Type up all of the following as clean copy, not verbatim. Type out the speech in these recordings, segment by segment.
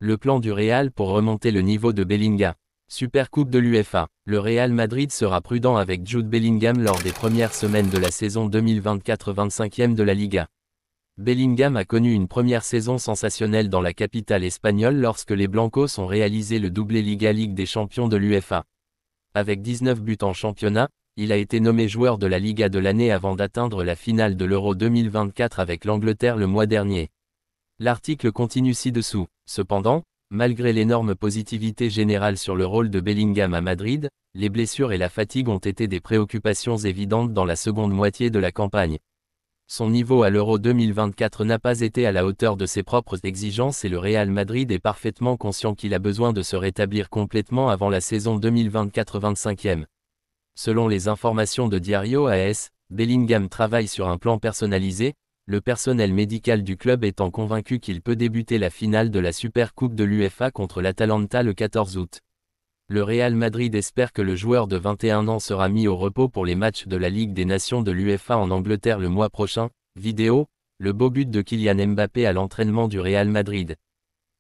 Le plan du Real pour remonter le niveau de Bellingham. Supercoupe de l'UEFA. Le Real Madrid sera prudent avec Jude Bellingham lors des premières semaines de la saison 2024-25e de la Liga. Bellingham a connu une première saison sensationnelle dans la capitale espagnole lorsque les Blancos ont réalisé le doublé Ligue des Champions de l'UEFA. Avec 19 buts en championnat, il a été nommé joueur de la Liga de l'année avant d'atteindre la finale de l'Euro 2024 avec l'Angleterre le mois dernier. L'article continue ci-dessous. Cependant, malgré l'énorme positivité générale sur le rôle de Bellingham à Madrid, les blessures et la fatigue ont été des préoccupations évidentes dans la seconde moitié de la campagne. Son niveau à l'Euro 2024 n'a pas été à la hauteur de ses propres exigences et le Real Madrid est parfaitement conscient qu'il a besoin de se rétablir complètement avant la saison 2024-25e. Selon les informations de Diario AS, Bellingham travaille sur un plan personnalisé, le personnel médical du club étant convaincu qu'il peut débuter la finale de la Supercoupe de l'UEFA contre l'Atalanta le 14 août. Le Real Madrid espère que le joueur de 21 ans sera mis au repos pour les matchs de la Ligue des Nations de l'UEFA en Angleterre le mois prochain. Vidéo, le beau but de Kylian Mbappé à l'entraînement du Real Madrid.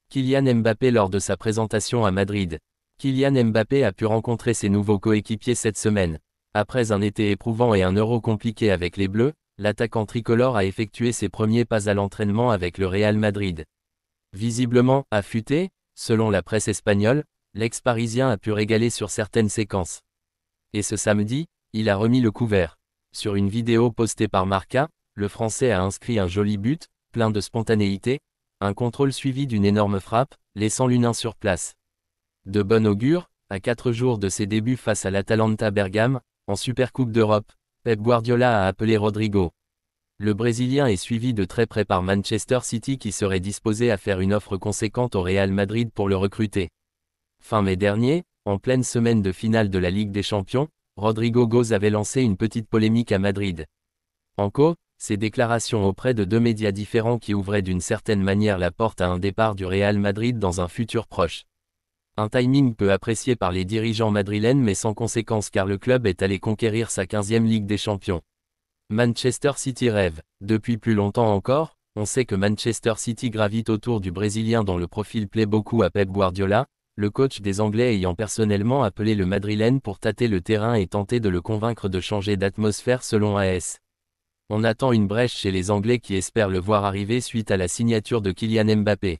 Kylian Mbappé lors de sa présentation à Madrid. Kylian Mbappé a pu rencontrer ses nouveaux coéquipiers cette semaine. Après un été éprouvant et un Euro compliqué avec les Bleus, l'attaquant tricolore a effectué ses premiers pas à l'entraînement avec le Real Madrid. Visiblement affûté, selon la presse espagnole, l'ex-parisien a pu régaler sur certaines séquences. Et ce samedi, il a remis le couvert. Sur une vidéo postée par Marca, le Français a inscrit un joli but, plein de spontanéité, un contrôle suivi d'une énorme frappe, laissant l'Unin sur place. De bon augure, à 4 jours de ses débuts face à l'Atalanta Bergame, en Supercoupe d'Europe, Pep Guardiola a appelé Rodrigo. Le Brésilien est suivi de très près par Manchester City qui serait disposé à faire une offre conséquente au Real Madrid pour le recruter. Fin mai dernier, en pleine semaine de finale de la Ligue des Champions, Rodrigo Goes avait lancé une petite polémique à Madrid. En cause, ses déclarations auprès de deux médias différents qui ouvraient d'une certaine manière la porte à un départ du Real Madrid dans un futur proche. Un timing peu apprécié par les dirigeants madrilènes mais sans conséquence car le club est allé conquérir sa 15e Ligue des Champions. Manchester City rêve. Depuis plus longtemps encore, on sait que Manchester City gravite autour du Brésilien dont le profil plaît beaucoup à Pep Guardiola, le coach des Anglais ayant personnellement appelé le Madrilène pour tâter le terrain et tenter de le convaincre de changer d'atmosphère selon AS. On attend une brèche chez les Anglais qui espèrent le voir arriver suite à la signature de Kylian Mbappé.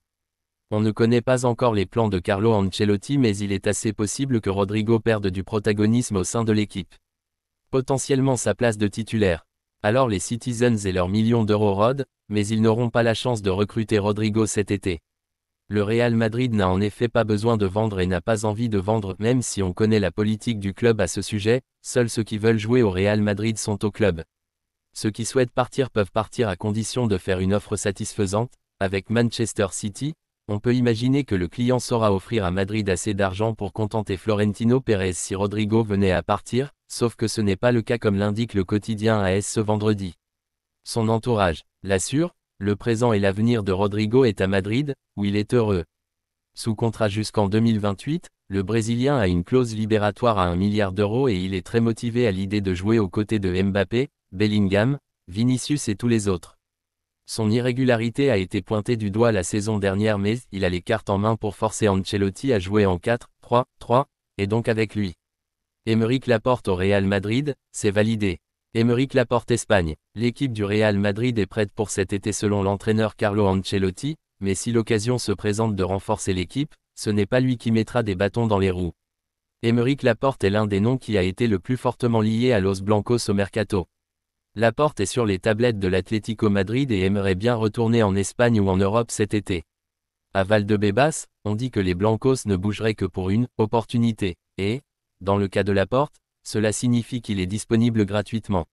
On ne connaît pas encore les plans de Carlo Ancelotti mais il est assez possible que Rodrigo perde du protagonisme au sein de l'équipe. Potentiellement sa place de titulaire. Alors les Citizens et leurs millions d'euros rôdent, mais ils n'auront pas la chance de recruter Rodrigo cet été. Le Real Madrid n'a en effet pas besoin de vendre et n'a pas envie de vendre même si on connaît la politique du club à ce sujet, seuls ceux qui veulent jouer au Real Madrid sont au club. Ceux qui souhaitent partir peuvent partir à condition de faire une offre satisfaisante. Avec Manchester City, on peut imaginer que le client saura offrir à Madrid assez d'argent pour contenter Florentino Pérez si Rodrigo venait à partir, sauf que ce n'est pas le cas comme l'indique le quotidien AS ce vendredi. Son entourage l'assure, le présent et l'avenir de Rodrigo est à Madrid, où il est heureux. Sous contrat jusqu'en 2028, le Brésilien a une clause libératoire à 1 milliard d'euros et il est très motivé à l'idée de jouer aux côtés de Mbappé, Bellingham, Vinicius et tous les autres. Son irrégularité a été pointée du doigt la saison dernière mais il a les cartes en main pour forcer Ancelotti à jouer en 4-3-3, et donc avec lui. Aymeric Laporte au Real Madrid, c'est validé. Aymeric Laporte Espagne. L'équipe du Real Madrid est prête pour cet été selon l'entraîneur Carlo Ancelotti, mais si l'occasion se présente de renforcer l'équipe, ce n'est pas lui qui mettra des bâtons dans les roues. Aymeric Laporte est l'un des noms qui a été le plus fortement lié à Los Blancos au mercato. Laporte est sur les tablettes de l'Atlético Madrid et aimerait bien retourner en Espagne ou en Europe cet été. À Valdebebas, on dit que les Blancos ne bougeraient que pour une opportunité, et, dans le cas de Laporte, cela signifie qu'il est disponible gratuitement.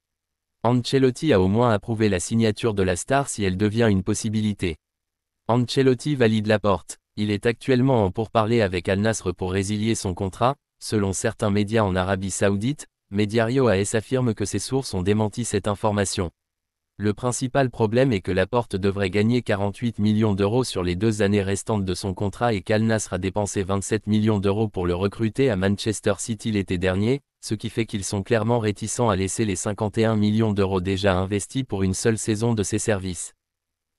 Ancelotti a au moins approuvé la signature de la star si elle devient une possibilité. Ancelotti valide Laporte. Il est actuellement en pourparlers avec Al Nassr pour résilier son contrat, selon certains médias en Arabie Saoudite, mais Diario AS affirme que ses sources ont démenti cette information. Le principal problème est que Laporte devrait gagner 48 millions d'euros sur les 2 années restantes de son contrat et qu'Al Nassr a dépensé 27 millions d'euros pour le recruter à Manchester City l'été dernier, ce qui fait qu'ils sont clairement réticents à laisser les 51 millions d'euros déjà investis pour une seule saison de ses services.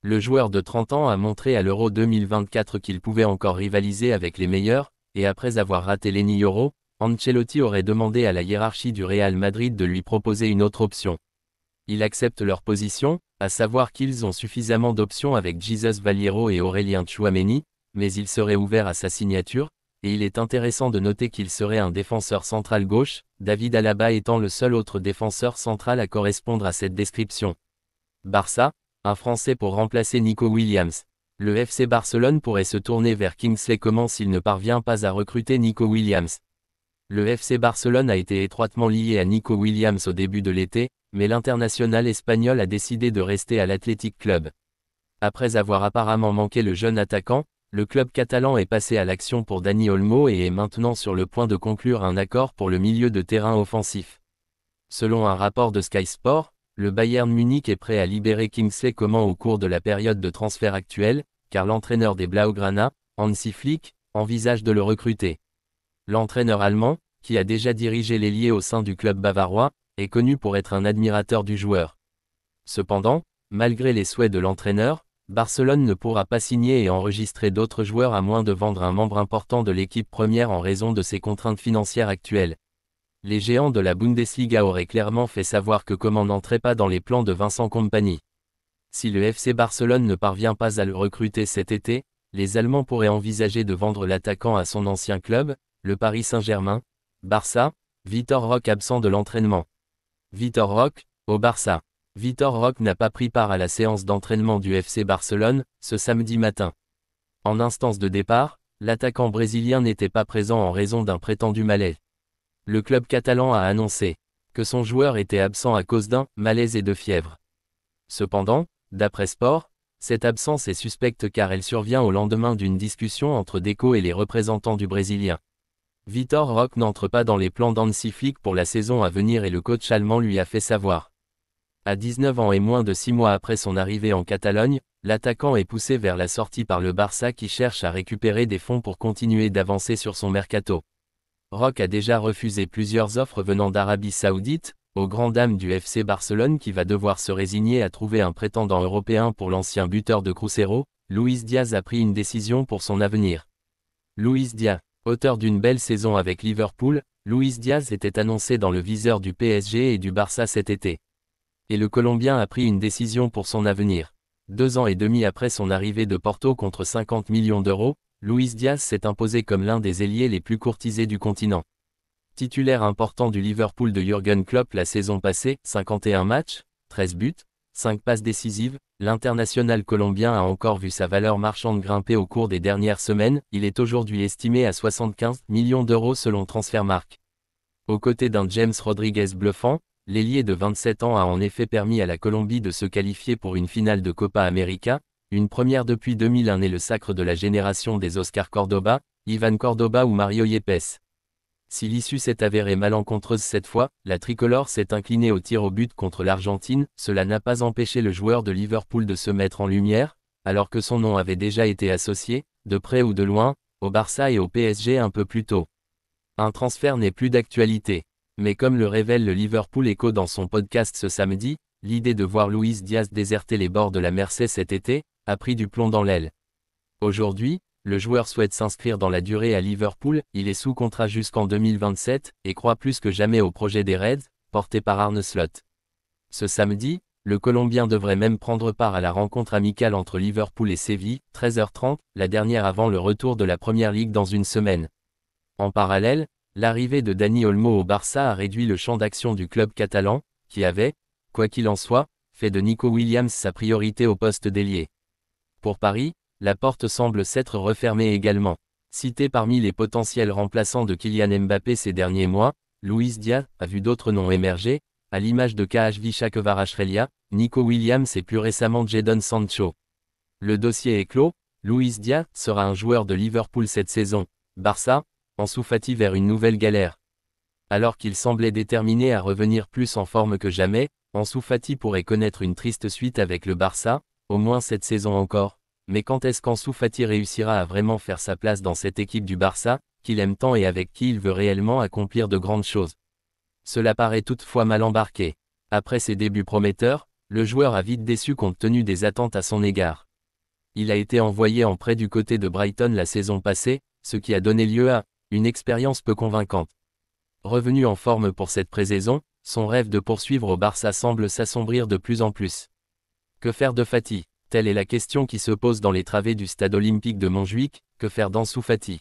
Le joueur de 30 ans a montré à l'Euro 2024 qu'il pouvait encore rivaliser avec les meilleurs, et après avoir raté l'ENI Euro, Ancelotti aurait demandé à la hiérarchie du Real Madrid de lui proposer une autre option. Il accepte leur position, à savoir qu'ils ont suffisamment d'options avec Jesus Valiero et Aurélien Tchouaméni, mais il serait ouvert à sa signature, et il est intéressant de noter qu'il serait un défenseur central gauche, David Alaba étant le seul autre défenseur central à correspondre à cette description. Barça, un Français pour remplacer Nico Williams. Le FC Barcelone pourrait se tourner vers Kingsley Coman s'il ne parvient pas à recruter Nico Williams. Le FC Barcelone a été étroitement lié à Nico Williams au début de l'été, mais l'international espagnol a décidé de rester à l'Athletic Club. Après avoir apparemment manqué le jeune attaquant, le club catalan est passé à l'action pour Dani Olmo et est maintenant sur le point de conclure un accord pour le milieu de terrain offensif. Selon un rapport de Sky Sport, le Bayern Munich est prêt à libérer Kingsley Coman au cours de la période de transfert actuelle, car l'entraîneur des Blaugrana, Hansi Flick, envisage de le recruter. L'entraîneur allemand, qui a déjà dirigé l'ailier au sein du club bavarois, est connu pour être un admirateur du joueur. Cependant, malgré les souhaits de l'entraîneur, Barcelone ne pourra pas signer et enregistrer d'autres joueurs à moins de vendre un membre important de l'équipe première en raison de ses contraintes financières actuelles. Les géants de la Bundesliga auraient clairement fait savoir que Coman n'entrait pas dans les plans de Vincent Kompany. Si le FC Barcelone ne parvient pas à le recruter cet été, les Allemands pourraient envisager de vendre l'attaquant à son ancien club, le Paris Saint-Germain. Barça, Vitor Roque absent de l'entraînement. Vitor Roque, au Barça. Vitor Roque n'a pas pris part à la séance d'entraînement du FC Barcelone, ce samedi matin. En instance de départ, l'attaquant brésilien n'était pas présent en raison d'un prétendu malaise. Le club catalan a annoncé que son joueur était absent à cause d'un malaise et de fièvre. Cependant, d'après Sport, cette absence est suspecte car elle survient au lendemain d'une discussion entre Deco et les représentants du Brésilien. Vitor Roque n'entre pas dans les plans d'Hansi Flick pour la saison à venir et le coach allemand lui a fait savoir. À 19 ans et moins de 6 mois après son arrivée en Catalogne, l'attaquant est poussé vers la sortie par le Barça qui cherche à récupérer des fonds pour continuer d'avancer sur son mercato. Roque a déjà refusé plusieurs offres venant d'Arabie Saoudite, aux grandes dames du FC Barcelone qui va devoir se résigner à trouver un prétendant européen pour l'ancien buteur de Cruzeiro. Luis Diaz a pris une décision pour son avenir. Luis Diaz, auteur d'une belle saison avec Liverpool, Luis Diaz était annoncé dans le viseur du PSG et du Barça cet été. Et le Colombien a pris une décision pour son avenir. 2 ans et demi après son arrivée de Porto contre 50 millions d'euros, Luis Diaz s'est imposé comme l'un des ailiers les plus courtisés du continent. Titulaire important du Liverpool de Jürgen Klopp la saison passée, 51 matchs, 13 buts, 5 passes décisives, l'international colombien a encore vu sa valeur marchande grimper au cours des dernières semaines, il est aujourd'hui estimé à 75 millions d'euros selon Transfermarkt. Aux côtés d'un James Rodriguez bluffant, l'ailier de 27 ans a en effet permis à la Colombie de se qualifier pour une finale de Copa América, une première depuis 2001 et le sacre de la génération des Oscar Cordoba, Ivan Cordoba ou Mario Yepes. Si l'issue s'est avérée malencontreuse cette fois, la tricolore s'est inclinée au tir au but contre l'Argentine, cela n'a pas empêché le joueur de Liverpool de se mettre en lumière, alors que son nom avait déjà été associé, de près ou de loin, au Barça et au PSG un peu plus tôt. Un transfert n'est plus d'actualité. Mais comme le révèle le Liverpool Echo dans son podcast ce samedi, l'idée de voir Luis Diaz déserter les bords de la Mersey cet été, a pris du plomb dans l'aile. Aujourd'hui, le joueur souhaite s'inscrire dans la durée à Liverpool, il est sous contrat jusqu'en 2027, et croit plus que jamais au projet des Reds, porté par Arne Slot. Ce samedi, le Colombien devrait même prendre part à la rencontre amicale entre Liverpool et Séville, 13h30, la dernière avant le retour de la Première Ligue dans une semaine. En parallèle, l'arrivée de Dani Olmo au Barça a réduit le champ d'action du club catalan, qui avait, quoi qu'il en soit, fait de Nico Williams sa priorité au poste d'ailier. Pour Paris, la porte semble s'être refermée également. Cité parmi les potentiels remplaçants de Kylian Mbappé ces derniers mois, Luis Diaz a vu d'autres noms émerger, à l'image de Kvaratskhelia Kvaratskhelia, Nico Williams et plus récemment Jadon Sancho. Le dossier est clos, Luis Diaz sera un joueur de Liverpool cette saison. Barça, Ansu Fati vers une nouvelle galère. Alors qu'il semblait déterminé à revenir plus en forme que jamais, Ansu Fati pourrait connaître une triste suite avec le Barça, au moins cette saison encore. Mais quand est-ce qu'Ansu Fati réussira à vraiment faire sa place dans cette équipe du Barça, qu'il aime tant et avec qui il veut réellement accomplir de grandes choses? Cela paraît toutefois mal embarqué. Après ses débuts prometteurs, Le joueur a vite déçu compte tenu des attentes à son égard. Il a été envoyé en prêt du côté de Brighton la saison passée, ce qui a donné lieu à une expérience peu convaincante. Revenu en forme pour cette pré-saison, son rêve de poursuivre au Barça semble s'assombrir de plus en plus. Que faire de Fati? Telle est la question qui se pose dans les travées du stade olympique de Montjuïc. Que faire d'Ansu Fati?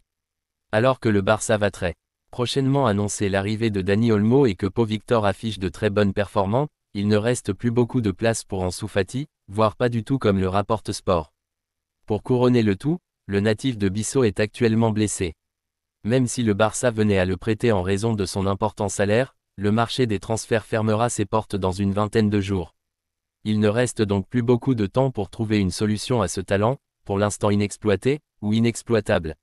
Alors que le Barça va très prochainement annoncer l'arrivée de Dani Olmo et que Pau Victor affiche de très bonnes performances, il ne reste plus beaucoup de place pour Ansu Fati, voire pas du tout comme le rapporte Sport. Pour couronner le tout, le natif de Bissau est actuellement blessé. Même si le Barça venait à le prêter en raison de son important salaire, le marché des transferts fermera ses portes dans une vingtaine de jours. Il ne reste donc plus beaucoup de temps pour trouver une solution à ce talent, pour l'instant inexploité, ou inexploitable.